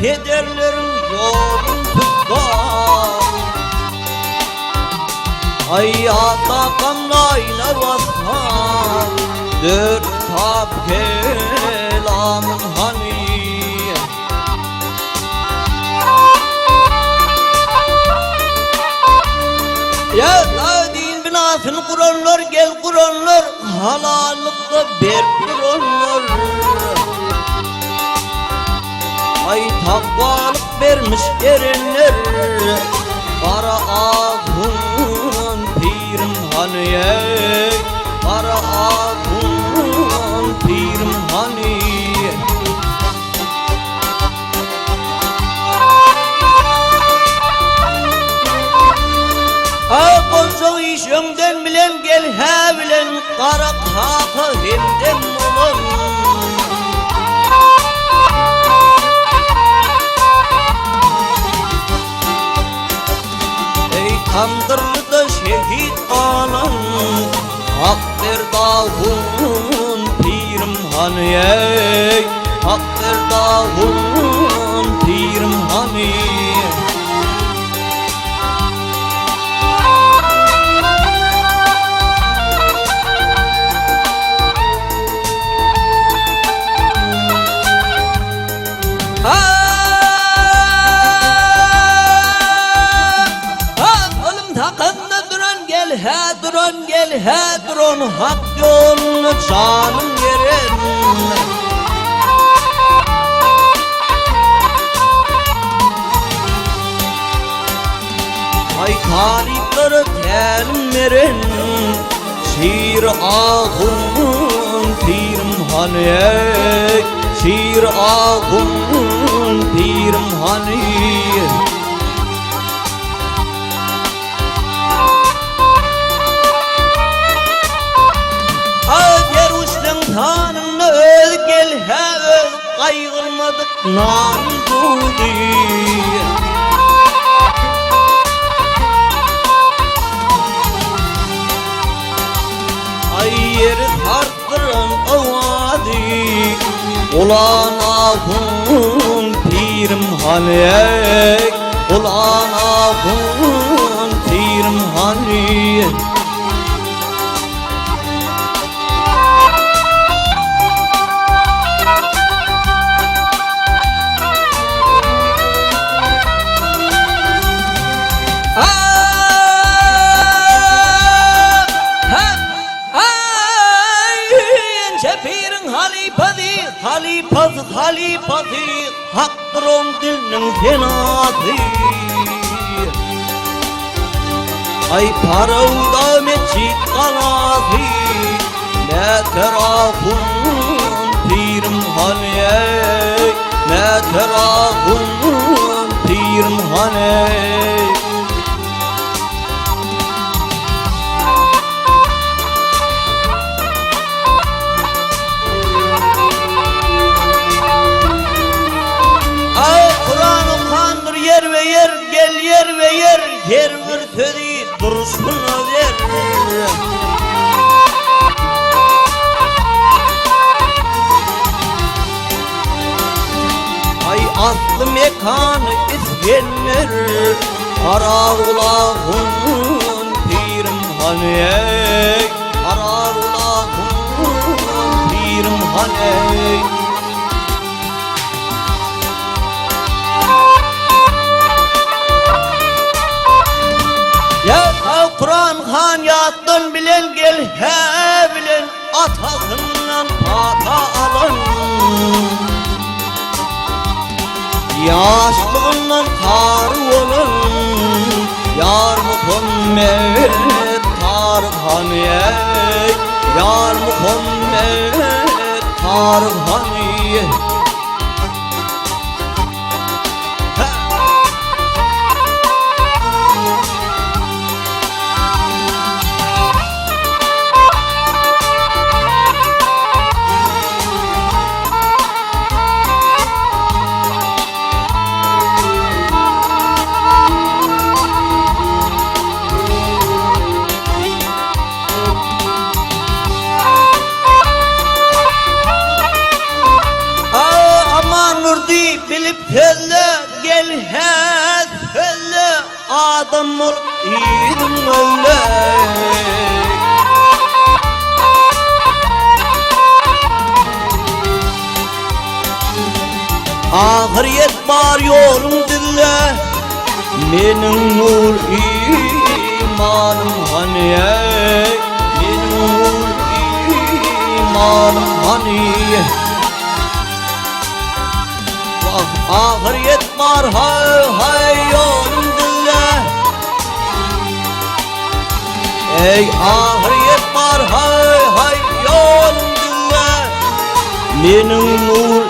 pederlerin yolun tuttan. Hayata kamlayla bastan, dört kitap kelamın hani. Ya din binasını kuranlar, gel kuranlar, halallıkla ber kuranlar. Ay takvalık vermiş erenler, kara ağun pirim hani. Kara ağun pirim hani. Ha bolsa işimden bilen gel he bilen, kara kaka hemden olan. Ey kandırlıda şehit alan, hak ver dağın pirim hani. Ey hak ver dağın pirim hani. He duran gel he duran, hak yolunu canım veren. Ay talipleri telim veren, şiir ağun pirim hani. Şiir ağun pirim hani. Tanrı'nı öl gel he öl, kaygılmadık nandudu. Ay yeri tarttıran avadi, ulan ahun pirim hani. Ulan ahun pirim hani. Halifati, haktır on dilinin fenatı. Ay paravda meçit kanadı, ne terahun pirim hani. Ne terahun pirim hani. Yer ve yer gel yer ve yer, yer vürtedi dursun der. Ay aslı mekanı izleyenler, arar ulağın pirim hani. Arar ulağın pirim hani. Ya Kur'an han yattın bilen gel he bilen, atasından pata alın. Yaşlığından tarih olun, yar Muhammed Tarık hani. Yar Muhammed Tarık hani. adam olup idim öyle. Ahiriyet var yolum dille, benim nur imanım hani, benim nur imanım hani. Ahiriyet var hay hay yolum dille, ey ahiriyet var hay hay yolum dille, benim nur